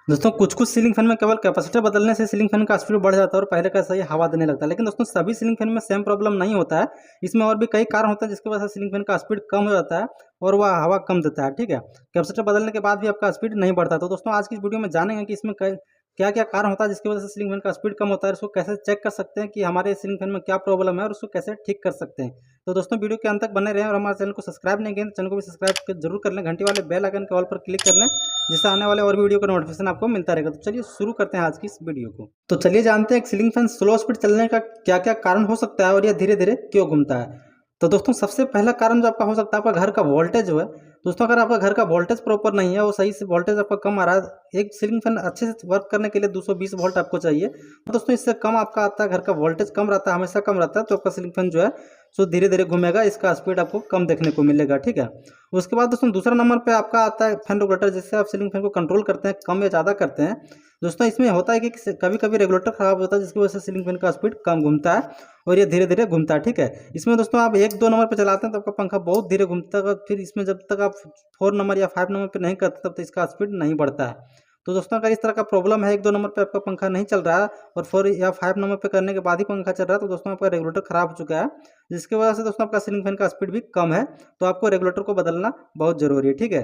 दोस्तों कुछ कुछ सीलिंग फैन में केवल कैपेसिटर बदलने से सीलिंग फैन का स्पीड बढ़ जाता है और पहले का सही हवा देने लगता है। लेकिन दोस्तों सभी सीलिंग फैन में सेम प्रॉब्लम नहीं होता है। इसमें और भी कई कारण होते हैं जिसकी वजह से सीलिंग फैन का स्पीड कम हो जाता है और वह हवा कम देता है। ठीक है, कैपेसिटर बदलने के बाद भी आपका स्पीड नहीं बढ़ता। तो दोस्तों आज की इस वीडियो में जानेंगे कि इसमें क्या क्या कारण होता है जिसकी वजह से सीलिंग फैन का स्पीड कम होता है, उसको कैसे चेक कर सकते हैं कि हमारे सीलिंग फैन में क्या प्रॉब्लम है और उसको कैसे ठीक कर सकते हैं। तो दोस्तों वीडियो के अंत तक बने रहें और हमारे चैनल को सब्सक्राइब नहीं किए तो चैनल को भी सब्सक्राइब जरूर कर लें, घंटी वाले बेल आइकन के ऑल पर क्लिक कर लें जिससे आने वाले और भी वीडियो का नोटिफिकेशन आपको मिलता रहेगा। तो चलिए शुरू करते हैं आज की इस वीडियो को। तो चलिए जानते हैं सीलिंग फैन स्लो स्पीड चलने का क्या क्या कारण हो सकता है और यह धीरे धीरे क्यों घूमता है। तो दोस्तों सबसे पहला कारण जो आपका हो सकता है आपका घर का वोल्टेज जो है। दोस्तों अगर आपका घर का वोल्टेज प्रॉपर नहीं है, वो सही से वोल्टेज आपका कम आ रहा है, एक सीलिंग फैन अच्छे से वर्क करने के लिए 220 वोल्ट आपको चाहिए। तो दोस्तों इससे कम आपका आता है, घर का वोल्टेज कम रहता है, हमेशा कम रहता है, तो आपका सीलिंग फैन जो है सो धीरे धीरे घूमेगा, इसका स्पीड आपको कम देखने को मिलेगा। ठीक है, उसके बाद दोस्तों दूसरा नंबर पे आपका आता है फैन रेगुलेटर, जिससे आप सीलिंग फैन को कंट्रोल करते हैं, कम या ज़्यादा करते हैं। दोस्तों इसमें होता है कि कभी कभी रेगुलेटर खराब होता है जिसकी वजह से सीलिंग फैन का स्पीड कम घूमता है और ये धीरे धीरे घूमता है। ठीक है, इसमें दोस्तों आप 1-2 नंबर पे चलाते हैं तो आपका पंखा बहुत धीरे घूमता है, फिर इसमें जब तक आप 4 नंबर या 5 नंबर पे नहीं करते तब तक इसका स्पीड नहीं बढ़ता है। तो दोस्तों अगर इस तरह का प्रॉब्लम है, 1-2 नंबर पे आपका पंखा नहीं चल रहा है और 4 या 5 नंबर पे करने के बाद ही पंखा चल रहा है, तो दोस्तों आपका रेगुलेटर खराब हो चुका है, जिसकी वजह से दोस्तों आपका सीलिंग फैन का स्पीड भी कम है। तो आपको रेगुलेटर को बदलना बहुत ज़रूरी है। ठीक है,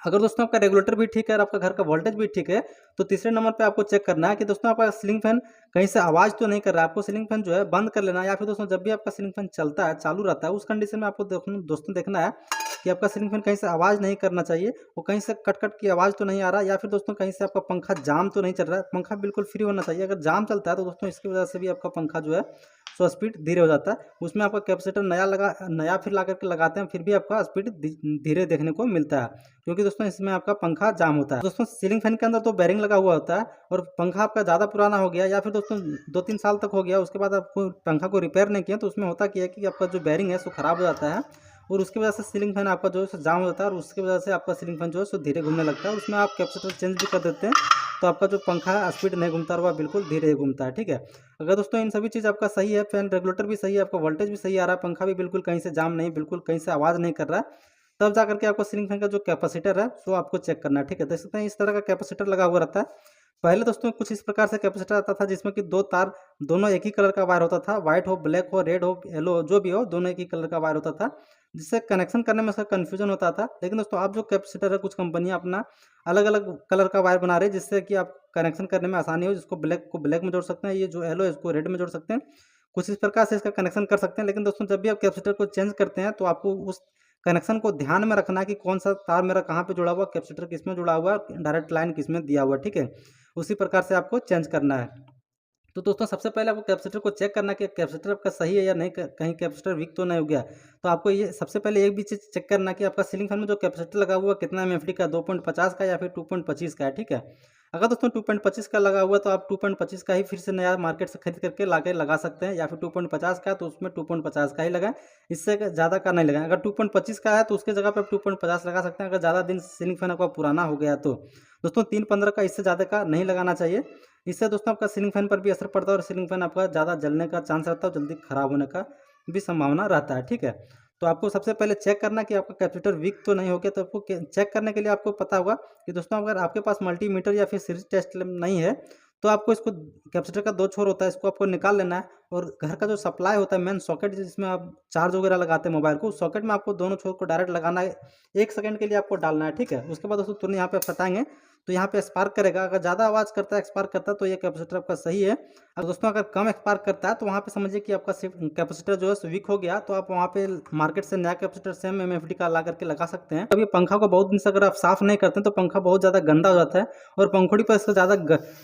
अगर दोस्तों आपका रेगुलेटर भी ठीक है और आपका घर का वोल्टेज भी ठीक है, तो तीसरे नंबर पे आपको चेक करना है कि दोस्तों आपका सीलिंग फैन कहीं से आवाज़ तो नहीं कर रहा है। आपको सीलिंग फैन जो है बंद कर लेना है, या फिर दोस्तों जब भी आपका सीलिंग फैन चलता है, चालू रहता है, उस कंडीशन में आपको दोस्तों देखना है कि आपका सीलिंग फैन कहीं से आवाज़ नहीं करना चाहिए, वो कहीं से कट कट की आवाज़ तो नहीं आ रहा, या फिर दोस्तों कहीं से आपका पंखा जाम तो नहीं चल रहा है। पंखा बिल्कुल फ्री होना चाहिए। अगर जाम चलता है तो दोस्तों इसकी वजह से भी आपका पंखा जो है सो स्पीड धीरे हो जाता है। उसमें आपका कैपेसिटर नया फिर ला करके लगाते हैं, फिर भी आपका स्पीड धीरे देखने को मिलता है, क्योंकि दोस्तों इसमें आपका पंखा जाम होता है। दोस्तों सीलिंग फैन के अंदर तो बेरिंग लगा हुआ होता है और पंखा आपका ज़्यादा पुराना हो गया या फिर दोस्तों 2-3 साल तक हो गया, उसके बाद आपको पंखा को रिपेयर नहीं किया, तो उसमें होता क्या है कि आपका जो बेरिंग है सो खराब हो जाता है और उसकी वजह से सीलिंग फैन आपका जो है सो जाम हो जाता है और उसकी वजह से आपका सीलिंग फैन जो है सो धीरे घूमने लगता है। उसमें आप कैपेसिटर चेंज भी कर देते हैं तो आपका जो पंखा है स्पीड नहीं घूमता और वह बिल्कुल धीरे घूमता है। ठीक है, अगर दोस्तों इन सभी चीज़ आपका सही है, फैन रेगुलेटर भी सही है, आपका वोल्टेज भी सही आ रहा है, पंखा भी बिल्कुल कहीं से जाम नहीं, बिल्कुल कहीं से आवाज़ नहीं कर रहा है, तब जा करके आपको सीलिंग फैन का जो कैपेसिटर है वो आपको चेक करना है। ठीक है, देख सकते हैं इस तरह का कैपेसिटर लगा हुआ रहता है। पहले दोस्तों कुछ इस प्रकार से कैपेसिटर आता था जिसमें कि 2 तार दोनों एक ही कलर का वायर होता था, व्हाइट हो, ब्लैक हो, रेड हो, येलो हो, जो भी हो, दोनों एक ही कलर का वायर होता था, जिससे कनेक्शन करने में उसका कन्फ्यूजन होता था। लेकिन दोस्तों आप जो कैपेसिटर है, कुछ कंपनियां अपना अलग अलग कलर का वायर बना रही है जिससे कि आप कनेक्शन करने में आसानी हो। जिसको ब्लैक को ब्लैक में जोड़ सकते हैं, ये जो येलो है इसको रेड में जोड़ सकते हैं, कुछ इस प्रकार से इसका कनेक्शन कर सकते हैं। लेकिन दोस्तों जब भी आप कैपेसिटर को चेंज करते हैं तो आपको उस कनेक्शन को ध्यान में रखना है कि कौन सा तार मेरा कहाँ पे जुड़ा हुआ, कैपेसिटर किस में जुड़ा हुआ है, डायरेक्ट लाइन किस में दिया हुआ है। ठीक है, उसी प्रकार से आपको चेंज करना है। तो दोस्तों सबसे पहले आपको कैपेसिटर को चेक करना है कि कैपेसिटर आपका सही है या नहीं, कहीं कैपेसिटर वीक तो नहीं हो गया। तो आपको ये सबसे पहले एक भी चीज़ चेक करना है कि आपका सीलिंग फैन में जो कैपेसिटर लगा हुआ है कितना एमएफडी का, 2.50 का या फिर 2.25 का है। ठीक है, अगर दोस्तों 2.25 का लगा हुआ है तो आप 2.25 का ही फिर से नया मार्केट से खरीद करके ला लगा सकते हैं, या फिर 2.50 का है तो उसमें 2.50 का ही लगाएं, इससे ज़्यादा का नहीं लगाएं। अगर 2.25 का है तो उसके जगह पे आप 2.50 लगा सकते हैं। अगर ज़्यादा दिन सीलिंग फैन आपका पुराना हो गया तो दोस्तों 3-15 का, इससे ज़्यादा का नहीं लगाना चाहिए। इससे दोस्तों आपका सीलिंग फैन पर भी असर पड़ता है और सीलिंग फैन आपका ज़्यादा जलने का चांस रहता है और जल्दी खराब होने का भी संभावना रहता है। ठीक है, तो आपको सबसे पहले चेक करना कि आपका कैपेसिटर वीक तो नहीं हो गया। तो आपको चेक करने के लिए आपको पता होगा कि दोस्तों अगर आपके पास मल्टीमीटर या फिर सीरीज टेस्ट नहीं है तो आपको इसको, कैपेसिटर का 2 छोर होता है, इसको आपको निकाल लेना है और घर का जो सप्लाई होता है, मेन सॉकेट जिसमें आप चार्ज वगैरह लगाते हैं मोबाइल को, उस सॉकेट में आपको दोनों छोर को डायरेक्ट लगाना है। 1 सेकंड के लिए आपको डालना है। ठीक है, उसके बाद दोस्तों तुरंत यहाँ पे आप सटाएंगे तो यहाँ पे स्पार्क करेगा। अगर ज़्यादा आवाज़ करता है, एक्सपार्क करता है, तो ये कैपेसिटर आपका सही है। और दोस्तों अगर कम एक्सपार्क करता है तो वहाँ पे समझिए कि आपका कैपेसिटर जो है वीक हो गया, तो आप वहाँ पे मार्केट से नया कैपेसिटर सेम एमएफडी का ला करके लगा सकते हैं। अभी पंखा को बहुत दिन से अगर आप साफ़ नहीं करते हैं तो पंखा बहुत ज़्यादा गंदा हो जाता है और पंखुड़ी पर इसका ज़्यादा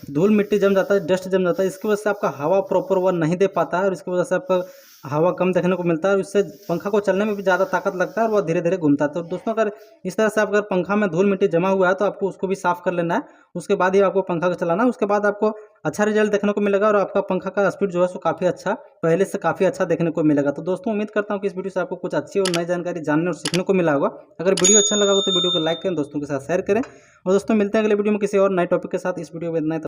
धूल मिट्टी जम जाता है, डस्ट जम जाता है। इसकी वजह से आपका हवा प्रॉपर वह नहीं दे पाता है और इसकी वजह से आपका हवा कम देखने को मिलता है और इससे पंखा को चलने में भी ज़्यादा ताकत लगता है और वह धीरे धीरे घूमता है। तो दोस्तों अगर इस तरह से अगर पंखा में धूल मिट्टी जमा हुआ है तो आपको उसको भी साफ़ कर लेना है, उसके बाद ही आपको पंखा को चलाना है। उसके बाद आपको अच्छा रिजल्ट देखने को मिलेगा और आपका पंखा का स्पीड जो है सो काफ़ी अच्छा, पहले से काफ़ी अच्छा देखने को मिलेगा। तो दोस्तों उम्मीद करता हूँ कि इस वीडियो से आपको कुछ अच्छी और नई जानकारी जानने और सीखने को मिला होगा। अगर वीडियो अच्छा लगा हो तो वीडियो को लाइक करें, दोस्तों के साथ शेयर करें और दोस्तों मिलते हैं अगले वीडियो में किसी और नए टॉपिक के साथ। इस वीडियो में इतना ही।